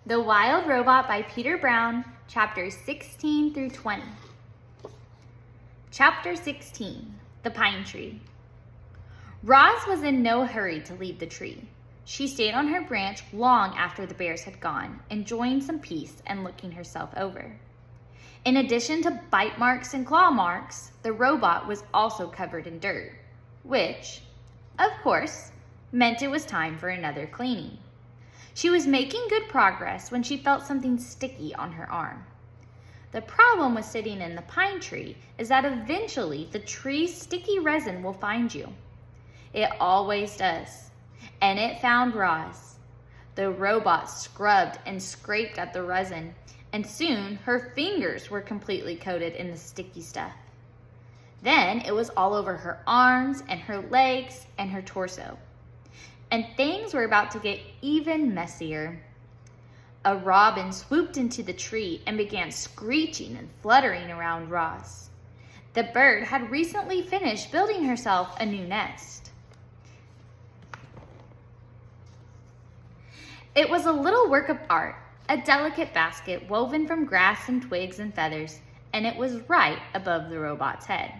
The Wild Robot by Peter Brown, chapters 16 through 20. Chapter 16, The Pine Tree. Roz was in no hurry to leave the tree. She stayed on her branch long after the bears had gone, enjoying some peace and looking herself over. In addition to bite marks and claw marks, the robot was also covered in dirt, which, of course, meant it was time for another cleaning. She was making good progress when she felt something sticky on her arm. The problem with sitting in the pine tree is that eventually the tree's sticky resin will find you. It always does, and it found Roz. The robot scrubbed and scraped at the resin, and soon her fingers were completely coated in the sticky stuff. Then it was all over her arms and her legs and her torso. And things were about to get even messier. A robin swooped into the tree and began screeching and fluttering around Roz. The bird had recently finished building herself a new nest. It was a little work of art, a delicate basket woven from grass and twigs and feathers, and it was right above the robot's head.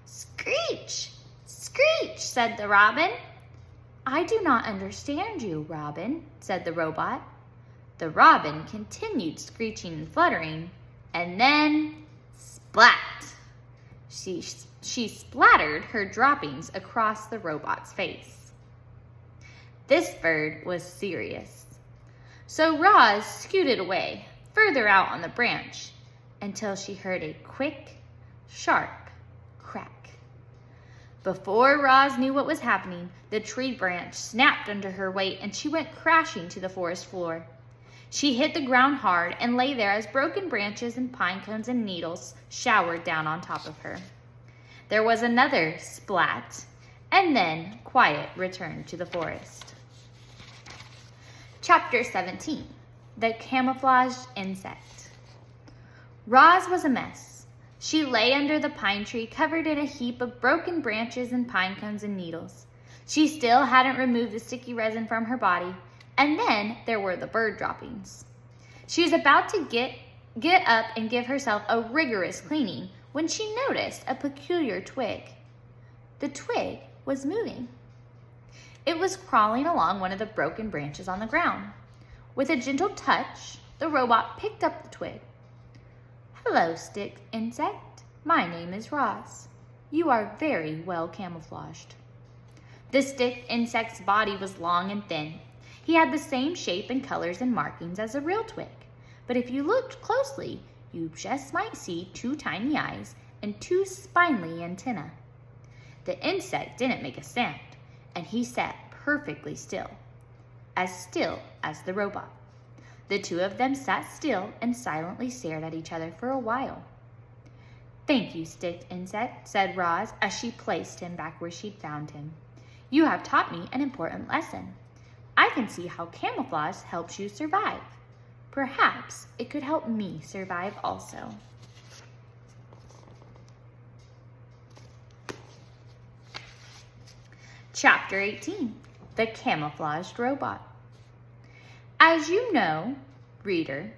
"Screech! Screech!" said the robin. "I do not understand you, Robin," said the robot. The robin continued screeching and fluttering, and then splat! She splattered her droppings across the robot's face. This bird was serious. So Roz scooted away, further out on the branch, until she heard a quick, sharp crack. Before Roz knew what was happening, the tree branch snapped under her weight and she went crashing to the forest floor. She hit the ground hard and lay there as broken branches and pine cones and needles showered down on top of her. There was another splat, and then quiet returned to the forest. Chapter 17, The Camouflaged Insect. Roz was a mess. She lay under the pine tree, covered in a heap of broken branches and pine cones and needles. She still hadn't removed the sticky resin from her body, and then there were the bird droppings. She was about to get up and give herself a rigorous cleaning when she noticed a peculiar twig. The twig was moving. It was crawling along one of the broken branches on the ground. With a gentle touch, the robot picked up the twig. "Hello, stick insect. My name is Roz. You are very well camouflaged." The stick insect's body was long and thin. He had the same shape and colors and markings as a real twig, but if you looked closely, you just might see two tiny eyes and two spiny antennae. The insect didn't make a sound, and he sat perfectly still as the robot. The two of them sat still and silently stared at each other for a while. "Thank you, stick insect," said Roz as she placed him back where she'd found him. "You have taught me an important lesson. I can see how camouflage helps you survive. Perhaps it could help me survive also." Chapter 18, The Camouflaged Robot. As you know, reader,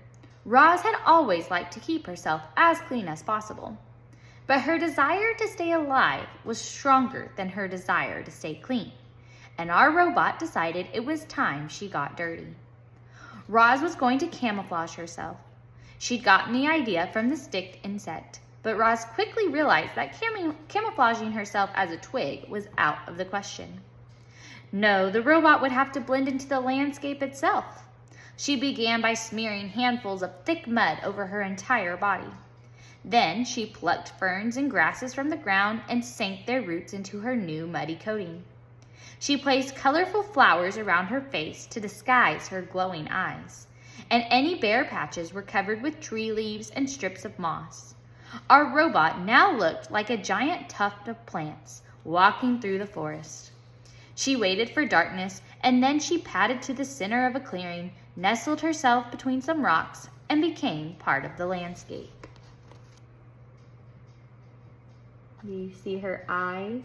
Roz had always liked to keep herself as clean as possible. But her desire to stay alive was stronger than her desire to stay clean, and our robot decided it was time she got dirty. Roz was going to camouflage herself. She'd gotten the idea from the stick insect, but Roz quickly realized that camouflaging herself as a twig was out of the question. No, the robot would have to blend into the landscape itself. She began by smearing handfuls of thick mud over her entire body. Then she plucked ferns and grasses from the ground and sank their roots into her new muddy coating. She placed colorful flowers around her face to disguise her glowing eyes, and any bare patches were covered with tree leaves and strips of moss. Our robot now looked like a giant tuft of plants walking through the forest. She waited for darkness, and then she padded to the center of a clearing, nestled herself between some rocks, and became part of the landscape. You see her eyes?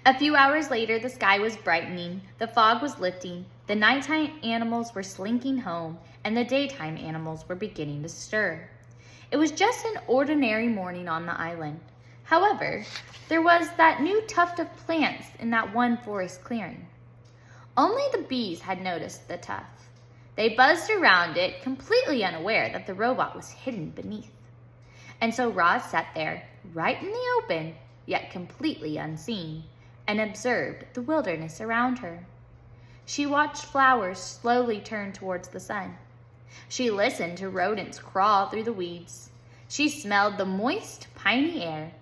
A few hours later, the sky was brightening, the fog was lifting, the nighttime animals were slinking home, and the daytime animals were beginning to stir. It was just an ordinary morning on the island. However, there was that new tuft of plants in that one forest clearing. Only the bees had noticed the tuft. They buzzed around it, completely unaware that the robot was hidden beneath. And so Roz sat there, right in the open, yet completely unseen, and observed the wilderness around her. She watched flowers slowly turn towards the sun. She listened to rodents crawl through the weeds. She smelled the moist, piney air.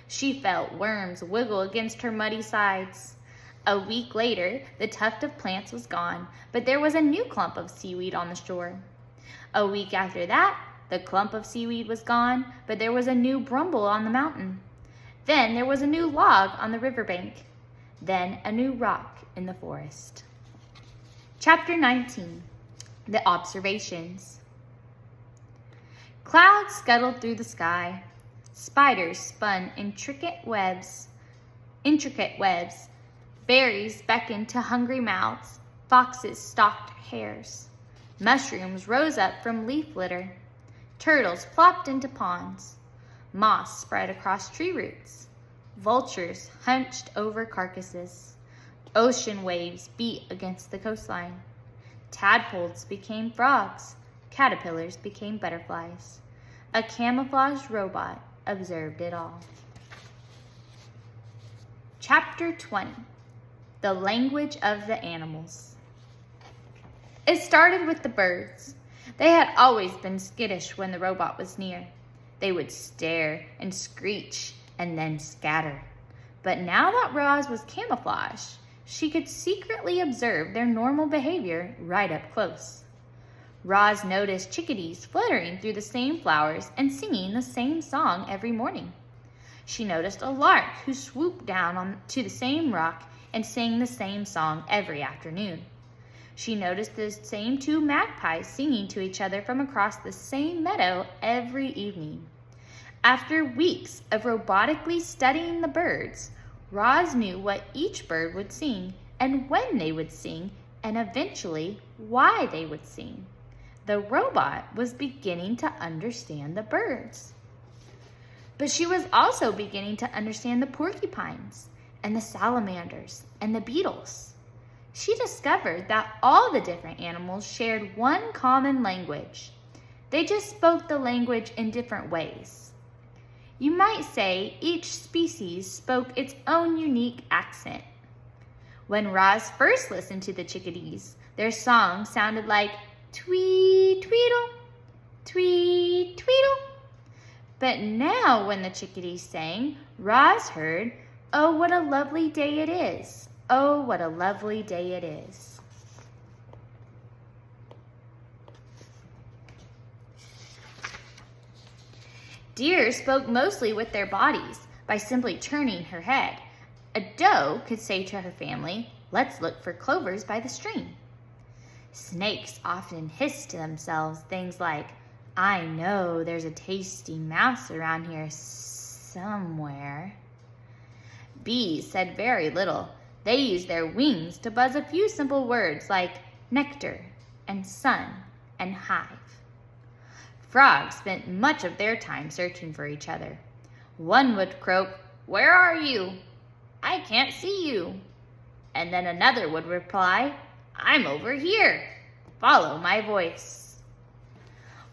She felt worms wiggle against her muddy sides. A week later, the tuft of plants was gone, but there was a new clump of seaweed on the shore. A week after that, the clump of seaweed was gone, but there was a new bramble on the mountain. Then there was a new log on the riverbank. Then a new rock in the forest. Chapter 19. The Observations. Clouds scuttled through the sky. Spiders spun intricate webs. Berries beckoned to hungry mouths. Foxes stalked hares. Mushrooms rose up from leaf litter. Turtles plopped into ponds. Moss spread across tree roots. Vultures hunched over carcasses. Ocean waves beat against the coastline. Tadpoles became frogs. Caterpillars became butterflies. A camouflaged robot observed it all. Chapter 20. The Language of the Animals. It started with the birds. They had always been skittish when the robot was near. They would stare and screech and then scatter. But now that Roz was camouflaged, she could secretly observe their normal behavior right up close. Roz noticed chickadees fluttering through the same flowers and singing the same song every morning. She noticed a lark who swooped down to the same rock and sang the same song every afternoon. She noticed the same two magpies singing to each other from across the same meadow every evening. After weeks of robotically studying the birds, Roz knew what each bird would sing and when they would sing and eventually why they would sing. The robot was beginning to understand the birds. But she was also beginning to understand the porcupines and the salamanders and the beetles. She discovered that all the different animals shared one common language. They just spoke the language in different ways. You might say each species spoke its own unique accent. When Roz first listened to the chickadees, their song sounded like tweet tweedle, tweet tweedle. But now when the chickadees sang, Roz heard, "Oh, what a lovely day it is. Oh, what a lovely day it is." Deer spoke mostly with their bodies by simply turning her head. A doe could say to her family, "Let's look for clovers by the stream." Snakes often hissed to themselves things like, "I know there's a tasty mouse around here somewhere." Bees said very little. They used their wings to buzz a few simple words like nectar and sun and hive. Frogs spent much of their time searching for each other. One would croak, "Where are you? I can't see you." And then another would reply, "I'm over here. Follow my voice."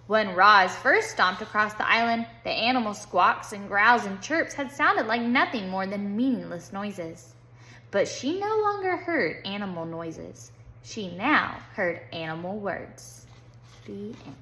When Roz first stomped across the island, the animal squawks and growls and chirps had sounded like nothing more than meaningless noises. But she no longer heard animal noises. She now heard animal words. The end.